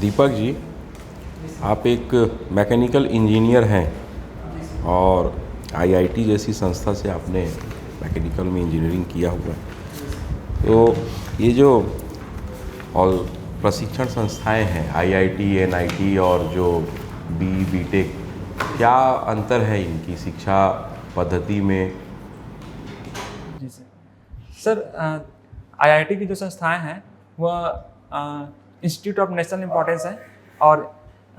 दीपक जी, आप एक mechanical engineer हैं और आईआईटी जैसी संस्था से आपने मैकेनिकल में इंजीनियरिंग किया हुआ है। तो ये जो और प्रशिक्षण संस्थाएं हैं आईआईटी, एनआईटी और जो बीटेक, क्या अंतर है इनकी शिक्षा पद्धति में? जी सर, आईआईटी की जो संस्थाएं हैं वह इंस्टीट्यूट ऑफ नेशनल इम्पोर्टेंस है और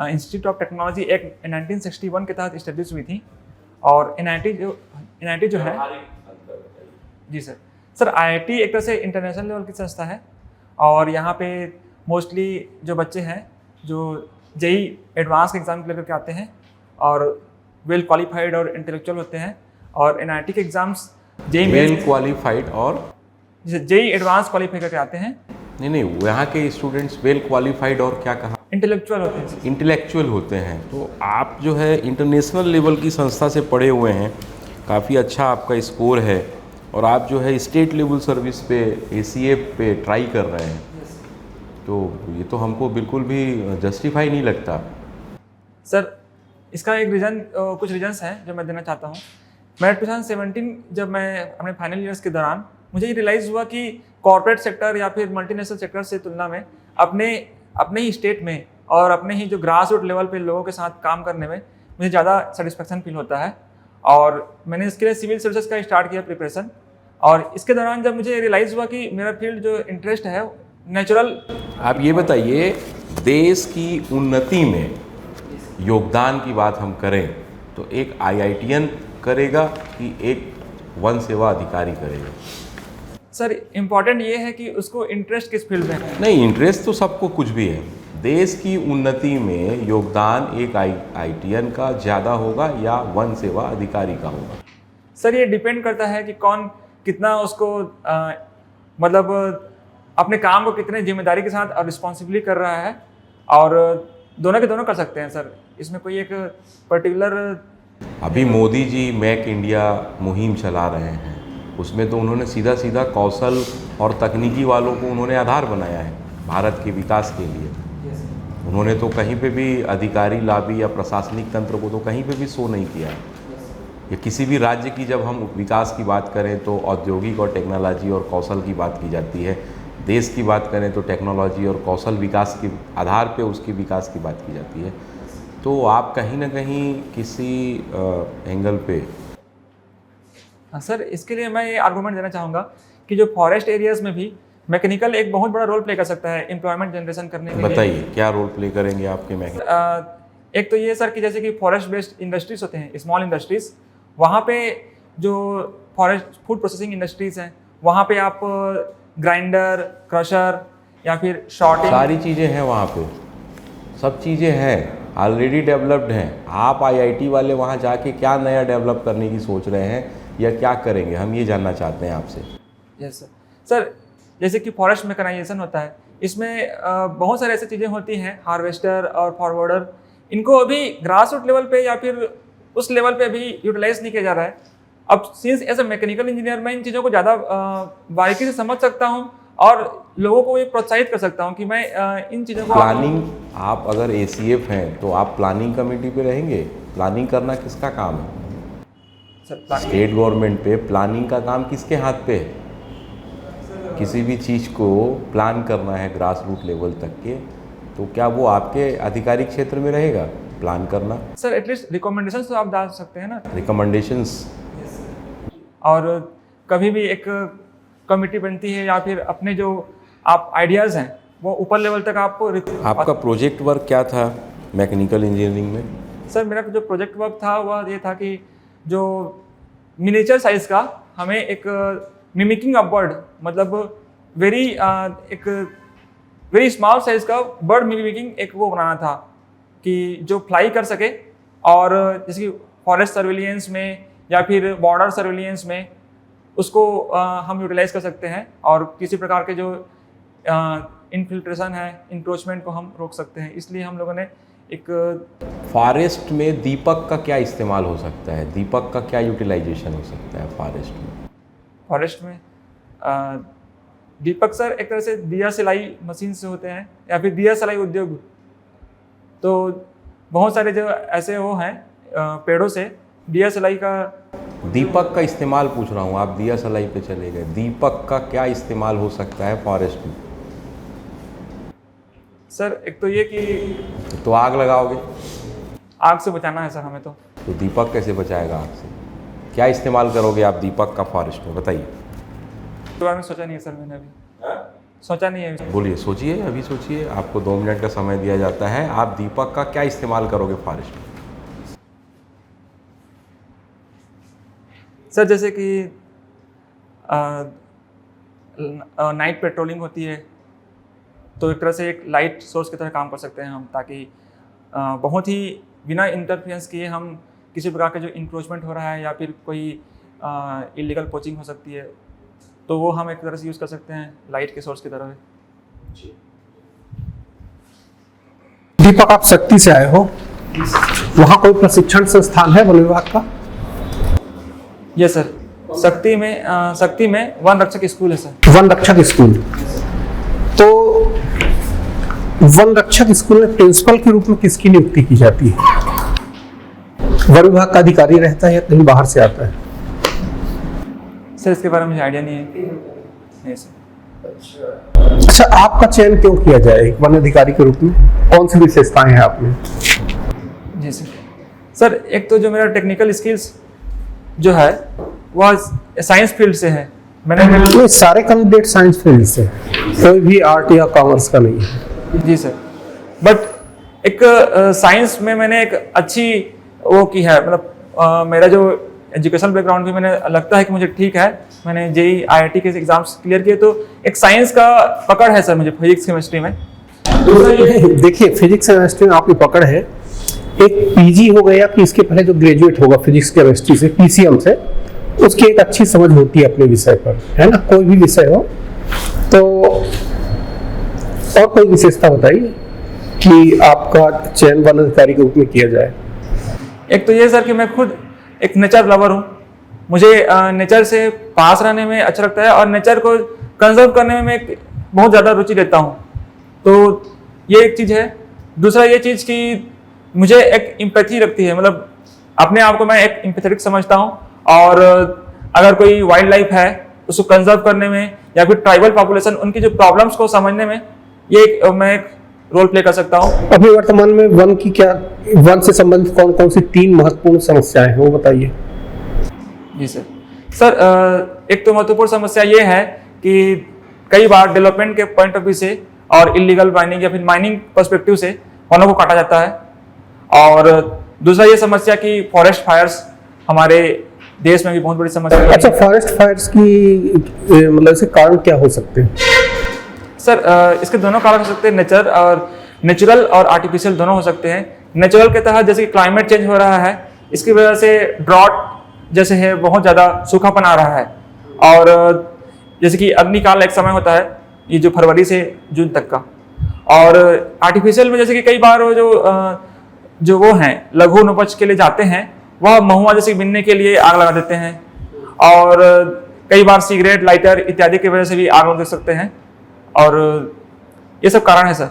इंस्टीट्यूट ऑफ टेक्नोलॉजी एक्ट 1961 के तहत इस्टेब्लिश हुई थी। और एनआईटी जो है जी सर आईआईटी एक तरह से इंटरनेशनल लेवल की संस्था है और यहाँ पे मोस्टली जो बच्चे हैं जो जेई एडवांस के एग्ज़ाम क्लियर करके आते हैं और वेल क्वालिफाइड और इंटेलेक्चुअल होते हैं। और एनआईटी के एग्ज़ाम्स जेई वेल क्वालिफाइड और जेई एडवांस क्वालिफाई करके आते हैं। नहीं, यहाँ के स्टूडेंट्स वेल क्वालिफाइड और क्या कहा? इंटेलेक्चुअल होते हैं। इंटेलेक्चुअल होते हैं। तो आप जो है इंटरनेशनल लेवल की संस्था से पढ़े हुए हैं, काफ़ी अच्छा आपका स्कोर है और आप जो है स्टेट लेवल सर्विस पे एसीएफ पे ट्राई कर रहे हैं। तो ये तो हमको बिल्कुल भी जस्टिफाई नहीं लगता। सर इसका एक कुछ रीजंस हैं जो मैं देना चाहता हूँ। मैं 2017 जब मैं अपने फाइनल ईयर्स के दौरान मुझे ये रियलाइज़ हुआ कि कॉर्पोरेट सेक्टर या फिर मल्टीनेशनल सेक्टर से तुलना में अपने ही स्टेट में और अपने ही जो ग्रास रूट लेवल पे लोगों के साथ काम करने में मुझे ज़्यादा सेटिस्फेक्शन फील होता है। और मैंने इसके लिए सिविल सर्विसेज का स्टार्ट किया प्रिपरेशन। और इसके दौरान जब मुझे रियलाइज़ हुआ कि मेरा फील्ड जो इंटरेस्ट है नेचुरल। आप ये बताइए, देश की उन्नति में योगदान की बात हम करें तो एक आईआईटीएन करेगा कि एक वन सेवा अधिकारी करेगा? सर इम्पॉर्टेंट ये है कि उसको इंटरेस्ट किस फील्ड में है। नहीं, इंटरेस्ट तो सबको कुछ भी है। देश की उन्नति में योगदान एक आईआईटीएन का ज़्यादा होगा या वन सेवा अधिकारी का होगा? सर ये डिपेंड करता है कि कौन कितना उसको मतलब अपने काम को कितने जिम्मेदारी के साथ और रिस्पॉन्सिबली कर रहा है। और दोनों के दोनों कर सकते हैं सर, इसमें कोई एक पर्टिकुलर। अभी मोदी जी मेक इंडिया मुहिम चला रहे हैं, उसमें तो उन्होंने सीधा सीधा कौशल और तकनीकी वालों को उन्होंने आधार बनाया है भारत के विकास के लिए। उन्होंने तो कहीं पे भी अधिकारी लाबी या प्रशासनिक तंत्र को तो कहीं पे भी शो नहीं किया है। या किसी भी राज्य की जब हम विकास की बात करें तो औद्योगिक और टेक्नोलॉजी और कौशल की बात की जाती है। देश की बात करें तो टेक्नोलॉजी और कौशल विकास के आधार पे उसकी विकास की बात की जाती है। तो आप कहीं ना कहीं किसी एंगल पे। हाँ सर, इसके लिए मैं ये आर्गूमेंट देना चाहूँगा कि जो फॉरेस्ट एरियाज़ में भी मैकेनिकल एक बहुत बड़ा रोल प्ले कर सकता है एम्प्लॉयमेंट जनरेशन करने के लिए। बताइए क्या रोल प्ले करेंगे आपके मैकेनिकल? एक तो ये सर कि जैसे कि फॉरेस्ट बेस्ड इंडस्ट्रीज होते हैं, स्मॉल इंडस्ट्रीज, वहाँ पे जो फॉरेस्ट फूड प्रोसेसिंग इंडस्ट्रीज़ हैं वहाँ पे आप ग्राइंडर, क्रशर या फिर शॉर्टिंग, सारी चीज़ें हैं वहाँ पे, सब चीज़ें हैं, ऑलरेडी डेवलप्ड हैं। आप आईआईटी वाले वहाँ जाके क्या नया डेवलप करने की सोच रहे हैं या क्या करेंगे, हम ये जानना चाहते हैं आपसे। यस सर, जैसे कि फॉरेस्ट मैकेनाइजेशन होता है, इसमें बहुत सारी ऐसी चीज़ें होती हैं, हार्वेस्टर और फॉरवर्डर, इनको अभी ग्रास रूट लेवल पे या फिर उस लेवल पे अभी यूटिलाइज नहीं किया जा रहा है। अब since as a mechanical engineer मैं इन चीज़ों को ज़्यादा बारीकी से समझ सकता हूँ और लोगों को ये प्रोत्साहित कर सकता हूँ कि मैं इन चीज़ों को। प्लानिंग, आप अगर एसीएफ हैं तो आप प्लानिंग कमेटी पे रहेंगे। प्लानिंग करना किसका काम है? स्टेट गवर्नमेंट पे प्लानिंग का काम किसके हाथ पे है? किसी भी चीज़ को प्लान करना है ग्रास रूट लेवल तक के, तो क्या वो आपके आधिकारिक क्षेत्र में रहेगा प्लान करना? सर एटलीस्ट रिकमेंडेशंस तो आप डाल सकते हैं ना। रिकमेंडेशंस। और कभी भी एक कमेटी बनती है या फिर अपने जो आप आइडियाज़ हैं वो ऊपर लेवल तक आपका प्रोजेक्ट वर्क क्या था मैकेनिकल इंजीनियरिंग में? सर मेरा जो प्रोजेक्ट वर्क था वह ये था कि जो मिनिएचर साइज़ का हमें एक मिमिकिंग अ बर्ड, मतलब एक वेरी स्मॉल साइज़ का बर्ड मिमिकिंग एक वो बनाना था कि जो फ्लाई कर सके। और जैसे कि फॉरेस्ट सर्विलियंस में या फिर बॉर्डर सर्विलियंस में उसको हम यूटिलाइज कर सकते हैं और किसी प्रकार के जो इन्फिल्ट्रेशन है, इंक्रोचमेंट को हम रोक सकते हैं। इसलिए हम लोगों ने एक फॉरेस्ट में दीपक का क्या इस्तेमाल हो सकता है? दीपक का क्या यूटिलाइजेशन हो सकता है फॉरेस्ट में? फॉरेस्ट में दीपक सर एक तरह से दिया सिलाई मशीन से होते हैं या फिर दिया सिलाई उद्योग तो बहुत सारे जो ऐसे वो हैं पेड़ों से DSLI का। दीपक का इस्तेमाल पूछ रहा हूँ, आप दिया सलाई पे चले गए। दीपक का क्या इस्तेमाल हो सकता है फॉरेस्ट में? सर एक तो ये कि तो आग लगाओगे, आग से बचाना है सर हमें तो दीपक कैसे बचाएगा आग से? क्या इस्तेमाल करोगे आप दीपक का फॉरेस्ट में, बताइए। तो बारे में सोचा नहीं है सर मैंने अभी, सोचा नहीं है। बोलिए, सोचिए, अभी सोचिए, आपको 2 मिनट का समय दिया जाता है। आप दीपक का क्या इस्तेमाल करोगे फॉरेस्ट में? सर जैसे कि नाइट पेट्रोलिंग होती है, तो एक तरह से एक लाइट सोर्स की तरह काम कर सकते हैं हम, ताकि बहुत ही बिना इंटरफेरेंस किए हम किसी प्रकार का जो इंक्रोचमेंट हो रहा है या फिर कोई इलीगल पोचिंग हो सकती है, तो वो हम एक तरह से यूज़ कर सकते हैं लाइट के सोर्स की तरह। दीपक, आप शक्ति से आए हो, वहाँ कोई प्रशिक्षण संस्थान है वन विभाग का? यस सर, शक्ति में वन रक्षक स्कूल है सर। वन रक्षक स्कूल, तो वन रक्षक स्कूल में प्रिंसिपल के रूप में किसकी नियुक्ति की जाती है? वन विभाग का अधिकारी रहता है या कहीं बाहर से आता है? सर इसके बारे में मुझे आइडिया नहीं है। नहीं सर। अच्छा, आपका चयन क्यों किया जाए एक वन अधिकारी के रूप में? कौन सी विशेषताएं हैं आप में? जी सर, एक तो जो मेरा टेक्निकल स्किल्स जो है वह साइंस फील्ड से है। मैंने सारे कैंडिडेट साइंस फील्ड से, कोई भी आर्ट या कॉमर्स का नहीं है। जी सर, बट एक साइंस में मैंने एक अच्छी वो की है, मतलब मेरा जो एजुकेशन बैकग्राउंड भी मैंने लगता है कि मुझे ठीक है। मैंने JEE IIT के एग्जाम्स क्लियर किए, तो एक साइंस का पकड़ है सर मुझे फिजिक्स केमिस्ट्री में। देखिए, फिजिक्स केमिस्ट्री में आपकी पकड़ है। एक PG हो गया कि इसके पहले जो ग्रेजुएट होगा फिजिक्स केमिस्ट्री से, PCM से, उसकी एक अच्छी समझ होती है अपने विषय पर, है ना? कोई भी विषय हो तो। और कोई विशेषता बताइए कि आपका चयन वन अधिकारी के रूप में किया जाए। एक तो ये सर कि मैं खुद एक नेचर लवर हूँ, मुझे नेचर से पास रहने में अच्छा लगता है और नेचर को कंजर्व करने में मैं बहुत ज़्यादा रुचि लेता हूँ, तो ये एक चीज़ है। दूसरा ये चीज़ कि मुझे एक एम्पैथी रखती है, मतलब अपने आप को मैं एक एम्पैथेटिक समझता हूँ, और अगर कोई वाइल्ड लाइफ है उसको कंजर्व करने में या फिर ट्राइबल पॉपुलेशन उनकी जो प्रॉब्लम्स को समझने में ये मैं एक रोल प्ले कर सकता हूँ। अभी वर्तमान में वन से संबंधित कौन कौन सी 3 महत्वपूर्ण समस्याएं हैं, वो बताइए। जी सर, एक तो महत्वपूर्ण समस्या ये है कि कई बार डेवलपमेंट के पॉइंट ऑफ व्यू से और इलीगल माइनिंग या फिर माइनिंग पर्सपेक्टिव से वनों को काटा जाता है, और दूसरा ये समस्या कि फॉरेस्ट फायर्स हमारे देश में भी बहुत बड़ी समस्या है। अच्छा, फॉरेस्ट फायर्स की मतलब इसके कारण क्या हो सकते हैं? सर इसके दोनों कारण हो सकते हैं, नेचुरल और आर्टिफिशियल दोनों हो सकते हैं। नेचुरल के तहत जैसे कि क्लाइमेट चेंज हो रहा है, इसकी वजह से ड्रॉट जैसे है बहुत ज़्यादा सूखापन आ रहा है, और जैसे कि अग्निकाल एक समय होता है ये जो फरवरी से जून तक का। और आर्टिफिशियल में जैसे कि कई बार वो जो वो हैं लघु वनोपज के लिए जाते हैं, वह महुआ जैसे बिनने के लिए आग लगा देते हैं, और कई बार सिगरेट, लाइटर इत्यादि की वजह से भी आग लग सकते हैं, और ये सब कारण है सर।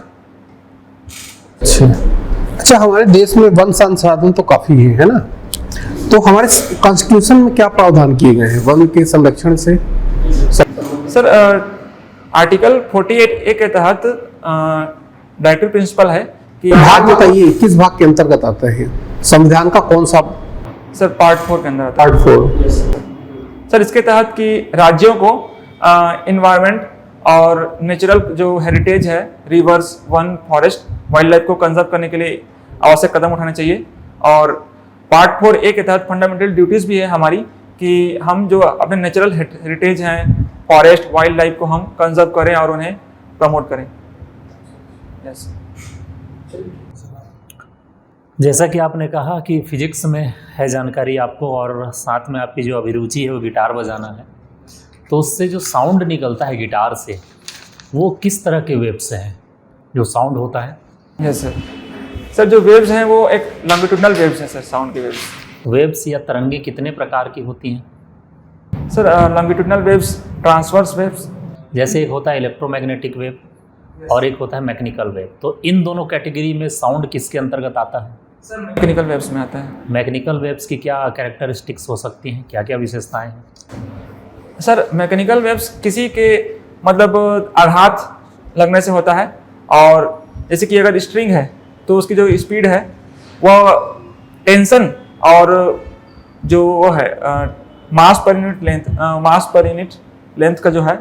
अच्छा, हमारे देश में वन संसाधन तो काफी है ना? तो हमारे कॉन्स्टिट्यूशन में क्या प्रावधान किए गए हैं वन के संरक्षण से? सर आर्टिकल 48A के तहत डायरेक्टिव प्रिंसिपल है कि भाग बताइए, किस भाग के अंतर्गत आता है? संविधान का कौन सा? सर पार्ट 4 के अंदर आता है। पार्ट 4। सर इसके तहत कि राज्यों को इन्वायरमेंट और नेचुरल जो हेरिटेज है, reverse, one, forest, wild life को कंजर्व करने के लिए आवश्यक कदम उठाने चाहिए। और पार्ट 4A के तहत फंडामेंटल ड्यूटीज भी है हमारी कि हम जो अपने नेचुरल हेरिटेज हैं, फॉरेस्ट, वाइल्ड लाइफ को हम कंजर्व करें और उन्हें प्रमोट करें। यस। जैसा कि आपने कहा कि फिजिक्स में है जानकारी आपको, और साथ में आपकी जो अभिरुचि है वो गिटार बजाना है, तो उससे जो साउंड निकलता है गिटार से, वो किस तरह के वेव से है जो साउंड होता है? Yes sir. सर जो वेव्स हैं वो एक लॉन्गिट्यूडनल वेव्स हैं सर, साउंड की वेव्स। वेव्स या तरंगे कितने प्रकार की होती हैं? Sir longitudinal waves, transverse waves. जैसे एक होता है इलेक्ट्रोमैग्नेटिक वेव, और एक होता है मैकेनिकल वेव। तो इन दोनों कैटेगरी में साउंड किसके अंतर्गत आता है? सर मैकेनिकल वेव्स में आता है। मैकेनिकल वेव्स की क्या कैरेक्टरिस्टिक्स हो सकती हैं, क्या क्या विशेषताएं हैं? सर मैकेनिकल वेव्स किसी के मतलब आघात लगने से होता है, और जैसे कि अगर स्ट्रिंग है तो उसकी जो स्पीड है वह टेंशन और जो वो है मास पर यूनिट लेंथ का जो है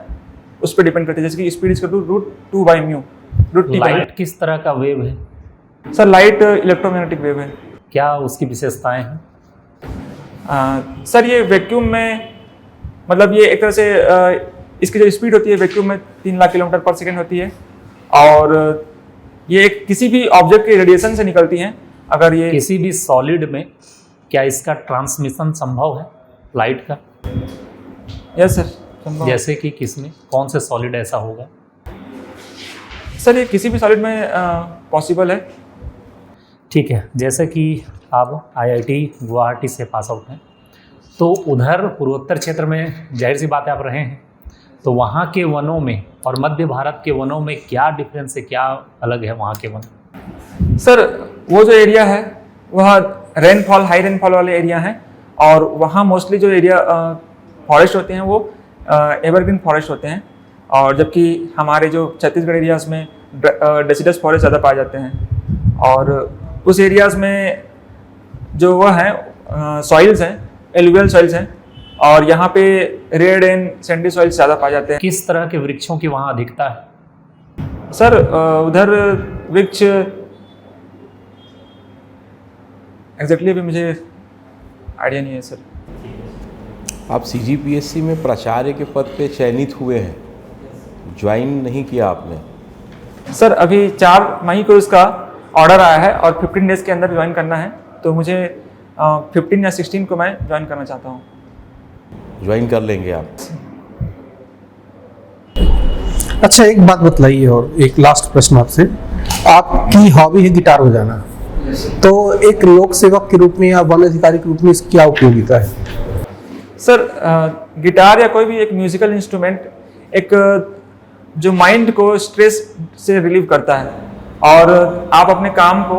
उस पर डिपेंड करती है। जैसे कि स्पीड इज √2/μ √T/μ। लाइट किस तरह का वेव है? सर लाइट इलेक्ट्रोमैग्नेटिक वेव है। क्या उसकी विशेषताएं हैं? सर ये वैक्यूम में मतलब ये एक तरह से इसकी जो स्पीड होती है वैक्यूम में 3 लाख किलोमीटर पर सेकेंड होती है, और ये एक किसी भी ऑब्जेक्ट के रेडिएशन से निकलती हैं। अगर ये किसी भी सॉलिड में क्या इसका ट्रांसमिशन संभव है लाइट का? यस सर संभव। जैसे कि किसमें, कौन से सॉलिड ऐसा होगा? सर ये किसी भी सॉलिड में पॉसिबल है। ठीक है, जैसे कि आप IIT गुवाहाटी से पास आउट हैं, तो उधर पूर्वोत्तर क्षेत्र में जाहिर सी बात है आप रहे हैं, तो वहाँ के वनों में और मध्य भारत के वनों में क्या डिफरेंस है, क्या अलग है वहाँ के वन? सर वो जो एरिया है वह हाई रेनफॉल वाले एरिया हैं, और वहाँ मोस्टली जो एरिया फॉरेस्ट होते हैं वो एवरग्रीन फॉरेस्ट होते हैं, और जबकि हमारे जो छत्तीसगढ़ एरियाज में डेसिडस फॉरेस्ट ज़्यादा पाए जाते हैं, और उस एरियाज में जो वह हैं सॉइल्स हैं एलुवियल सॉइल्स हैं, और यहाँ पे रेड एंड सैंडी सॉइल्स ज़्यादा पाए जाते हैं। किस तरह के वृक्षों की वहाँ अधिकता है? सर उधर वृक्ष एग्जैक्टली अभी मुझे आइडिया नहीं है सर। आप CGPSC में प्राचार्य के पद पे चयनित हुए हैं, ज्वाइन नहीं किया आपने? सर अभी 4 मई को इसका ऑर्डर आया है और 15 डेज के अंदर ज्वाइन करना है, तो मुझे 15 या 16 को मैं ज्वाइन करना चाहता हूँ। ज्वाइन कर लेंगे आप। अच्छा एक बात बतलाइए, और एक लास्ट प्रश्न आपसे। आपकी हॉबी है गिटार बजाना, तो एक लोक सेवक के रूप में या वन अधिकारी के रूप में इसकी क्या उपयोगिता है? सर गिटार या कोई भी एक म्यूजिकल इंस्ट्रूमेंट एक जो माइंड को स्ट्रेस से रिलीव करता है, और आप अपने काम को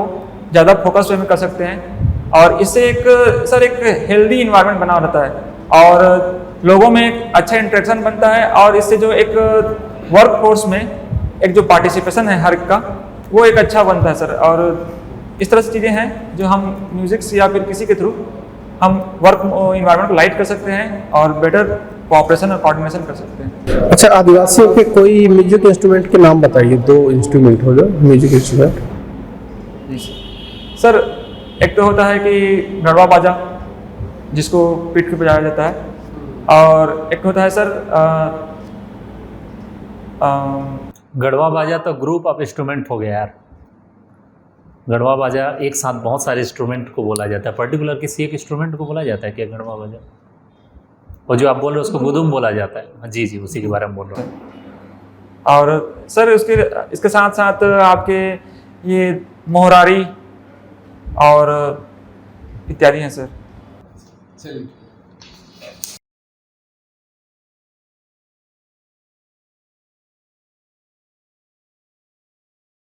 ज़्यादा फोकस वे में कर सकते हैं, और इससे एक हेल्दी इन्वायरमेंट बना रहता है, और लोगों में एक अच्छा इंटरेक्शन बनता है, और इससे जो एक वर्क फोर्स में एक जो पार्टिसिपेशन है हर एक का वो एक अच्छा बनता है सर। और इस तरह से चीज़ें हैं जो हम म्यूजिक से या फिर किसी के थ्रू हम वर्क इन्वायरमेंट को लाइट कर सकते हैं और बेटर कोऑपरेशन और कोऑर्डिनेशन कर सकते हैं। अच्छा आदिवासियों के कोई म्यूजिक इंस्ट्रूमेंट के नाम बताइए, 2 इंस्ट्रूमेंट हो जो म्यूजिक इंस्ट्रूमेंट। सर एक तो होता है कि गढ़वा बाजा जिसको पीठ पे बजाया जाता है, और एक होता है सर गढ़वा बाजा तो ग्रुप ऑफ इंस्ट्रूमेंट हो गया यार। गढ़वा बाजा एक साथ बहुत सारे इंस्ट्रूमेंट को बोला जाता है, पर्टिकुलर किसी एक इंस्ट्रूमेंट को बोला जाता है क्या गढ़वा बाजा? और जो आप बोल रहे हो उसको गुदुम बोला जाता है। जी जी, उसी के बारे में बोल रहा हूँ। और सर इसके साथ साथ आपके ये मोहरारी और इत्यादि हैं सर। चलिए।